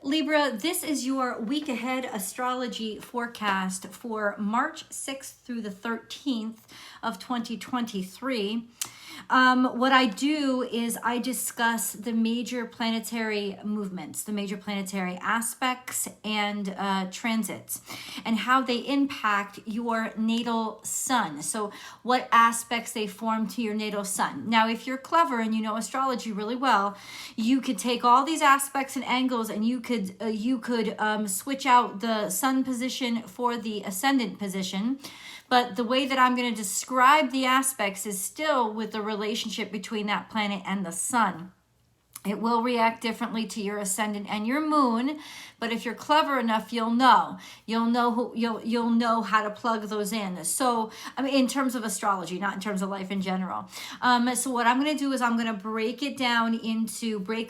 Libra, this is your week ahead astrology forecast for March 6th through the 13th of 2023. What I do is I discuss the major planetary movements, the major planetary aspects and transits, and how they impact your natal sun. So what aspects they form to your natal sun. Now, if you're clever and you know astrology really well, you could take all these aspects and angles and you could switch out the sun position for the ascendant position. But the way that I'm going to describe the aspects is still with the relationship between that planet and the sun. It will react differently to your ascendant and your moon, but if you're clever enough, you'll know how to plug those in. So, I mean, in terms of astrology, not in terms of life in general. So what I'm going to do is I'm going to break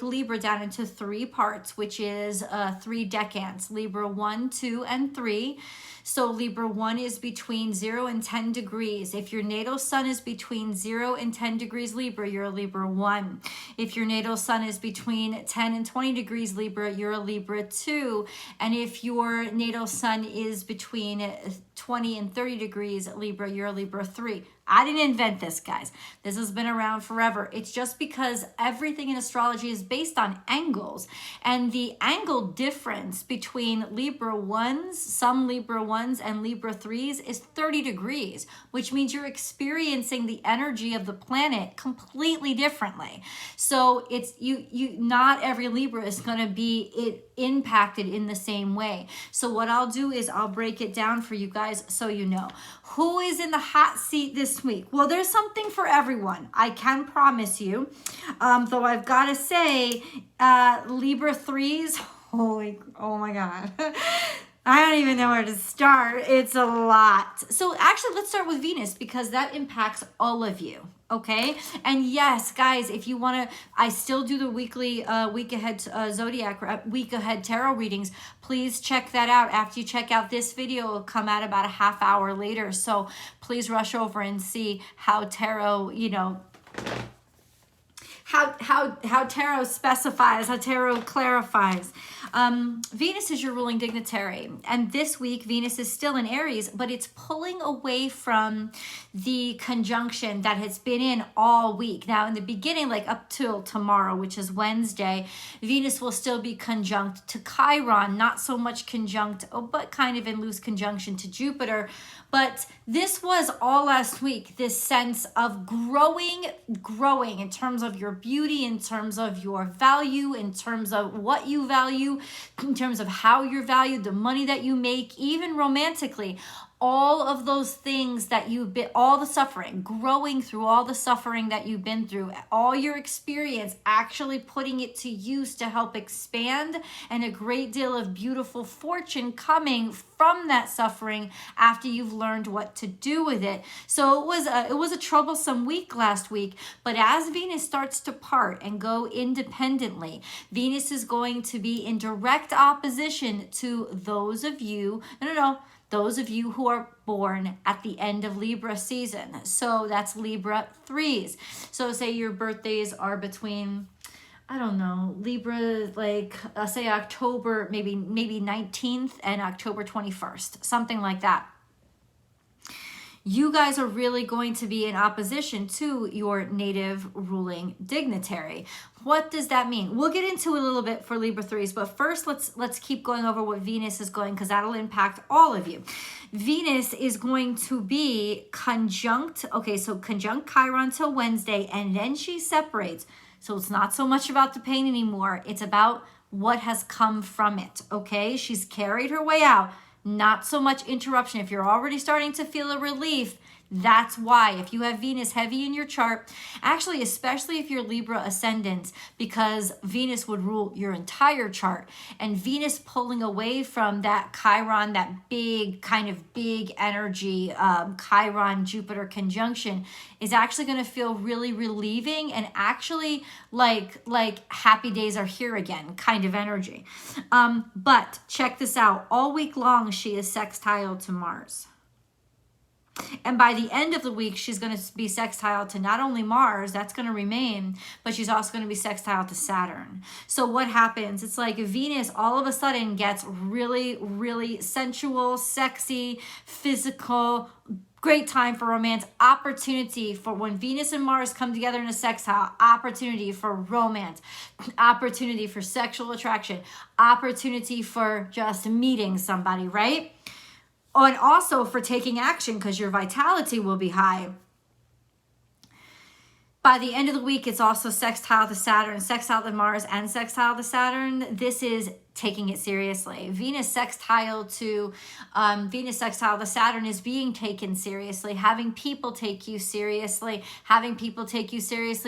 Libra down into 3 parts, which is 3 decans, Libra 1, 2, and 3. So Libra 1 is between 0 and 10 degrees. If your natal sun is between 0 and 10 degrees Libra, you're a Libra 1. If your natal sun is between 10 and 20 degrees Libra, you're a Libra 2. And if your natal sun is between 20 and 30 degrees Libra, you're a Libra 3. I didn't invent this, guys. This has been around forever. It's just because everything in astrology is based on angles. And the angle difference between Libra 1s, some Libra 1s and Libra 3s is 30 degrees, which means you're experiencing the energy of the planet completely differently. So it's not every Libra is going to be impacted in the same way. So what I'll do is I'll break it down for you guys so you know. Who is in the hot seat this week? Well, there's something for everyone. I can promise you. Though I've got to say, Libra 3s, oh my God. I don't even know where to start. It's a lot. So actually, let's start with Venus because that impacts all of you. Okay. And yes, guys, if you want to, I still do the weekly week ahead zodiac, week ahead tarot readings. Please check that out. After you check out this video, it'll come out about a half hour later. So please rush over and see how tarot, how tarot specifies, how tarot clarifies. Venus is your ruling dignitary. And this week, Venus is still in Aries, but it's pulling away from the conjunction that has been in all week. Now, in the beginning, like up till tomorrow, which is Wednesday, Venus will still be conjunct to Chiron, not so much conjunct, but kind of in loose conjunction to Jupiter. But this was all last week, this sense of growing in terms of your beauty, in terms of your value, in terms of what you value, in terms of how you're valued, the money that you make, even romantically. All of those things that you've been, all the suffering, growing through all the suffering that you've been through, all your experience, actually putting it to use to help expand, and a great deal of beautiful fortune coming from that suffering after you've learned what to do with it. So it was a troublesome week last week, but as Venus starts to part and go independently, Venus is going to be in direct opposition to those of you, those of you who are born at the end of Libra season. So that's Libra 3s. So say your birthdays are between, Libra, say October, maybe 19th and October 21st, something like that. You guys are really going to be in opposition to your native ruling dignitary. What does that mean? We'll get into it a little bit for Libra 3s, but first let's keep going over what Venus is going, because that'll impact all of you. Venus is going to be conjunct Chiron till Wednesday, and then she separates. So it's not so much about the pain anymore. It's about what has come from it, okay? She's carried her way out. Not so much interruption. If you're already starting to feel a relief, that's why. If you have Venus heavy in your chart, actually, especially if you're Libra ascendant, because Venus would rule your entire chart, and Venus pulling away from that Chiron, that big energy, Chiron Jupiter conjunction, is actually going to feel really relieving and actually like happy days are here again kind of energy. But check this out. All week long, she is sextile to Mars. And by the end of the week, she's going to be sextile to not only Mars, that's going to remain, but she's also going to be sextile to Saturn. So what happens? It's like Venus all of a sudden gets really, really sensual, sexy, physical, great time for romance, opportunity for when Venus and Mars come together in a sextile, opportunity for romance, opportunity for sexual attraction, opportunity for just meeting somebody, right? And also for taking action because your vitality will be high. By the end of the week, it's also sextile to Saturn, sextile to Mars, and sextile to Saturn. This is taking it seriously. Venus sextile to Saturn is being taken seriously, having people take you seriously,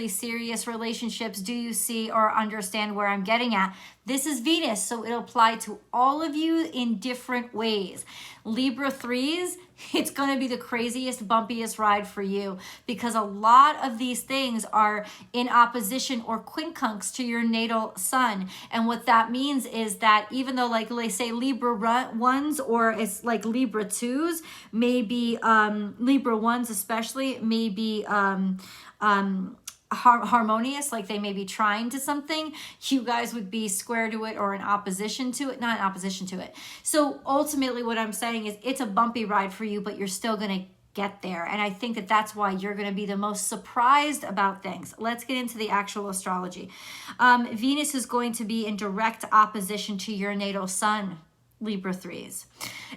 serious relationships. Do you see or understand where I'm getting at? This is Venus, so it'll apply to all of you in different ways. Libra 3s, it's going to be the craziest, bumpiest ride for you because a lot of these things are in opposition or quincunx to your natal sun. And what that means is that even though, like, they say Libra 1s or it's like Libra 2s, maybe Libra 1s especially, maybe harmonious, like they may be trying to something, you guys would be square to it or in opposition to it, not in opposition to it. So ultimately what I'm saying is it's a bumpy ride for you, but you're still going to get there. And I think that that's why you're going to be the most surprised about things. Let's get into the actual astrology. Venus is going to be in direct opposition to your natal sun, Libra 3s.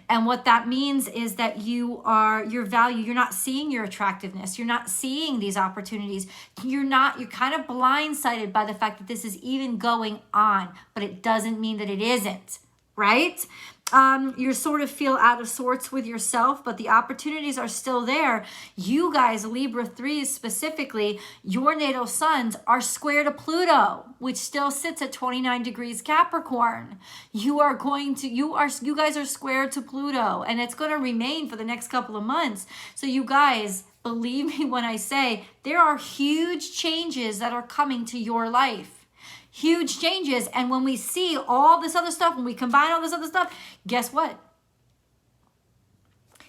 And what that means is that your value, you're not seeing your attractiveness. You're not seeing these opportunities. You're kind of blindsided by the fact that this is even going on, but it doesn't mean that it isn't, right? You sort of feel out of sorts with yourself, but the opportunities are still there. You guys, Libra 3s specifically, your natal suns are square to Pluto, which still sits at 29 degrees Capricorn. You guys are square to Pluto, and it's going to remain for the next couple of months. So you guys, believe me when I say there are huge changes that are coming to your life. Huge changes. And when we see all this other stuff, when we combine all this other stuff, guess what?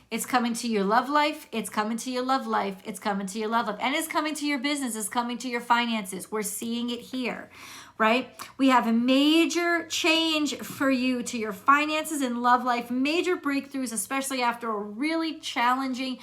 It's coming to your love life. It's coming to your love life. It's coming to your love life. And it's coming to your business. It's coming to your finances. We're seeing it here, right? We have a major change for you to your finances and love life, major breakthroughs, especially after those really challenging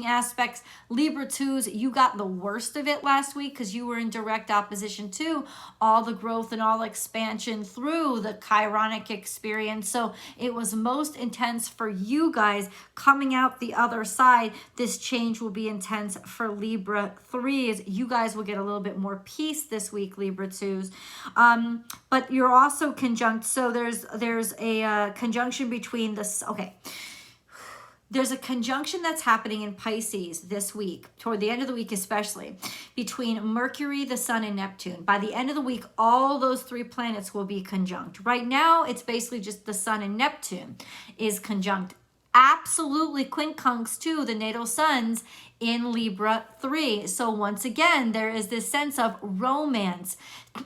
aspects. Libra 2s, you got the worst of it last week because you were in direct opposition to all the growth and all expansion through the Chironic experience. So it was most intense for you guys. Coming out the other side, this change will be intense for Libra 3s. You guys will get a little bit more peace this week, Libra 2s. But you're also conjunct. So there's a conjunction between this. Okay. There's a conjunction that's happening in Pisces this week, toward the end of the week especially, between Mercury, the Sun, and Neptune. By the end of the week, all those three planets will be conjunct. Right now, it's basically just the Sun and Neptune is conjunct. Absolutely quincunx to the natal suns in Libra 3. So once again, there is this sense of romance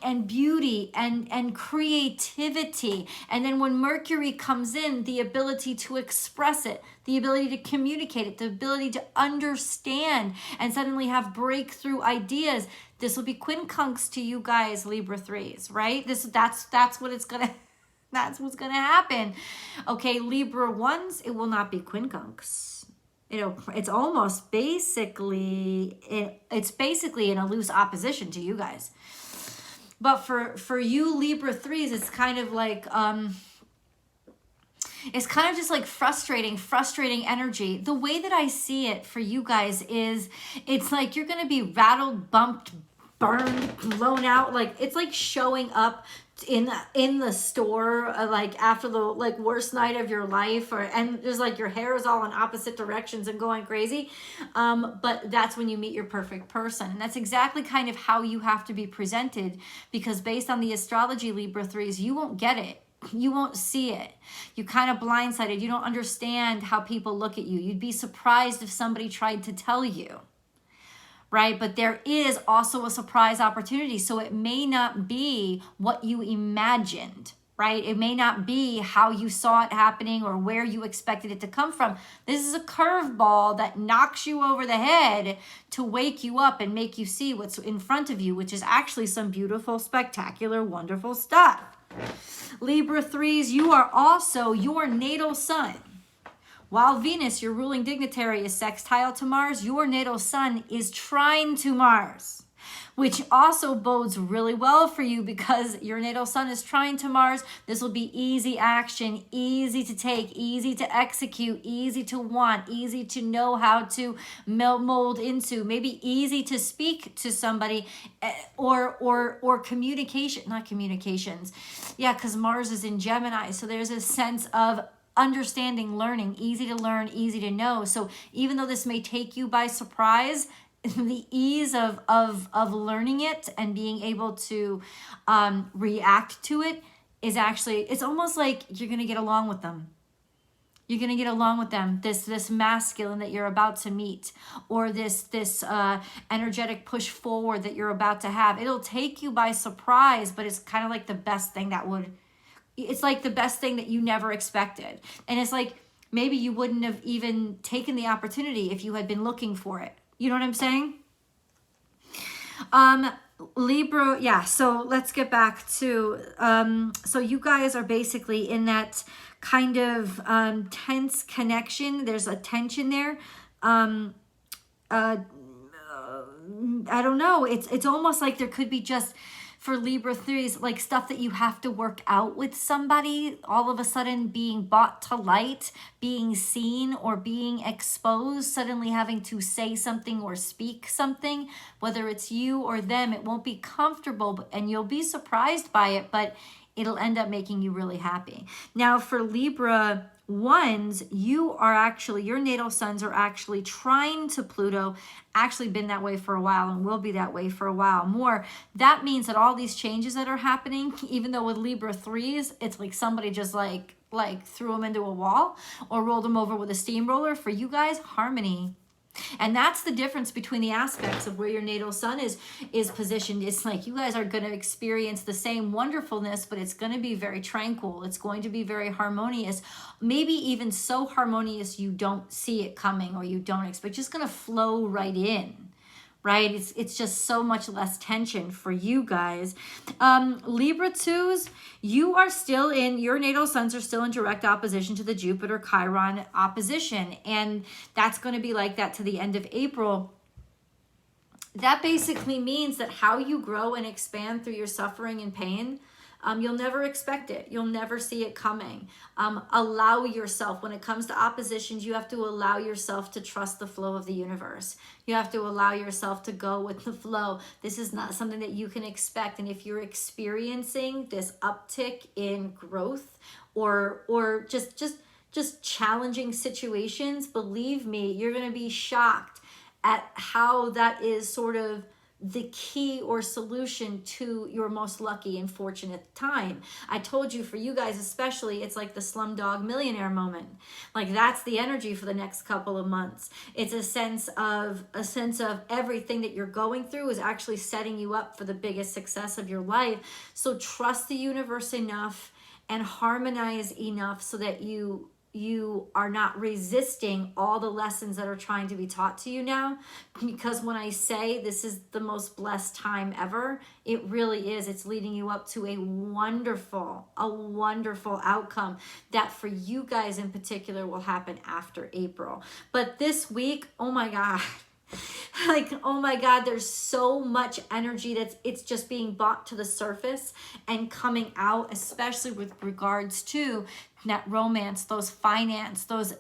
and beauty and creativity. And then when Mercury comes in, the ability to express it, the ability to communicate it, the ability to understand and suddenly have breakthrough ideas. This will be quincunx to you guys, Libra 3s, right? That's what it's going to That's what's going to happen. Okay, Libra 1s, it will not be quincunx. It's almost basically, it's basically in a loose opposition to you guys. But for you Libra 3s, it's kind of like, it's kind of just like frustrating energy. The way that I see it for you guys is, it's like you're going to be rattled, bumped, burned, blown out. Like, it's like showing up in the store like after the like worst night of your life, and there's like your hair is all in opposite directions and going crazy, but that's when you meet your perfect person. And that's exactly kind of how you have to be presented, because based on the astrology, Libra 3s, you won't get it. You won't see it. You kind of blindsided. You don't understand how people look at you. You'd be surprised if somebody tried to tell you. Right? But there is also a surprise opportunity. So it may not be what you imagined, right? It may not be how you saw it happening or where you expected it to come from. This is a curveball that knocks you over the head to wake you up and make you see what's in front of you, which is actually some beautiful, spectacular, wonderful stuff. Libra 3s, you are also your natal sun. While Venus, your ruling dignitary, is sextile to Mars, your natal sun is trine to Mars, which also bodes really well for you because your natal sun is trine to Mars. This will be easy action, easy to take, easy to execute, easy to want, easy to know how to mold into, maybe easy to speak to somebody, or communication, not communications. Yeah, because Mars is in Gemini. So there's a sense of understanding, learning, easy to learn, easy to know. So even though this may take you by surprise, the ease of learning it and being able to react to it is actually, it's almost like you're going to get along with them. You're going to get along with them. This masculine that you're about to meet, or this energetic push forward that you're about to have. It'll take you by surprise, but it's kind of like the best thing it's like the best thing that you never expected. And it's like maybe you wouldn't have even taken the opportunity if you had been looking for it. You know what I'm saying? Libra, yeah, so let's get back to, so you guys are basically in that kind of tense connection. There's a tension there. I don't know. It's almost like there could be just, for Libra 3s, like stuff that you have to work out with somebody, all of a sudden being brought to light, being seen or being exposed, suddenly having to say something or speak something, whether it's you or them. It won't be comfortable and you'll be surprised by it, but it'll end up making you really happy. Now for Libra 1s, your natal suns are actually trine to Pluto, actually been that way for a while and will be that way for a while more. That means that all these changes that are happening, even though with Libra 3s, it's like somebody just like threw them into a wall or rolled them over with a steamroller. For you guys, harmony. And that's the difference between the aspects of where your natal sun is positioned. It's like you guys are going to experience the same wonderfulness, but it's going to be very tranquil. It's going to be very harmonious, maybe even so harmonious you don't see it coming or you don't expect. Just going to flow right in. Right? It's just so much less tension for you guys. Libra 2s, your natal suns are still in direct opposition to the Jupiter Chiron opposition. And that's going to be like that to the end of April. That basically means that how you grow and expand through your suffering and pain, you'll never expect it. You'll never see it coming. Allow yourself, when it comes to oppositions, you have to allow yourself to trust the flow of the universe. You have to allow yourself to go with the flow. This is not something that you can expect. And if you're experiencing this uptick in growth or just challenging situations, believe me, you're going to be shocked at how that is sort of the key or solution to your most lucky and fortunate time. I told you, for you guys especially, it's like the Slumdog Millionaire moment. Like that's the energy for the next couple of months. It's a sense of everything that you're going through is actually setting you up for the biggest success of your life. So trust the universe enough and harmonize enough so that you are not resisting all the lessons that are trying to be taught to you now. Because when I say this is the most blessed time ever, it really is. It's leading you up to a wonderful outcome that for you guys in particular will happen after April. But this week, oh my God, oh my God, there's so much energy it's just being brought to the surface and coming out, especially with regards to that romance, those finance, those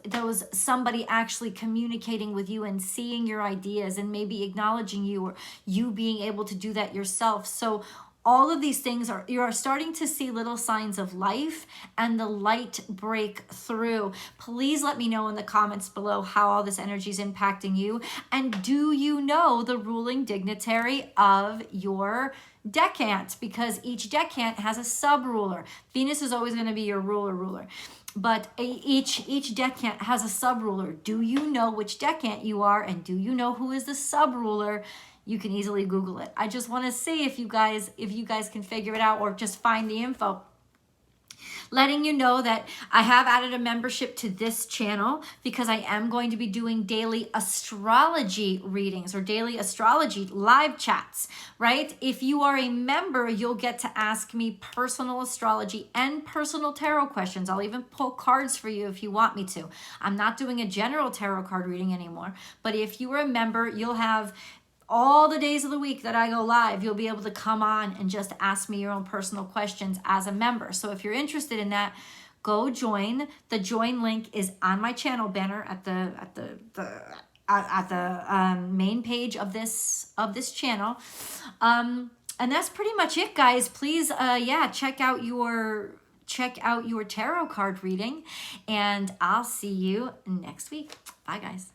somebody actually communicating with you and seeing your ideas and maybe acknowledging you, or you being able to do that yourself. So all of these things you are starting to see little signs of life and the light break through. Please let me know in the comments below how all this energy is impacting you. And do you know the ruling dignitary of your decant? Because each decant has a sub-ruler. Venus is always going to be your ruler. But each decant has a sub-ruler. Do you know which decant you are? And do you know who is the sub-ruler? You can easily Google it. I just want to see if you guys can figure it out or just find the info. letting you know that I have added a membership to this channel because I am going to be doing daily astrology readings or daily astrology live chats, right? If you are a member, you'll get to ask me personal astrology and personal tarot questions. I'll even pull cards for you if you want me to. I'm not doing a general tarot card reading anymore, but if you are a member, you'll have all the days of the week that I go live, you'll be able to come on and just ask me your own personal questions as a member. So if you're interested in that, go join. The join link is on my channel banner at the main page of this channel. And that's pretty much it, guys. Please, check out your tarot card reading, and I'll see you next week. Bye, guys.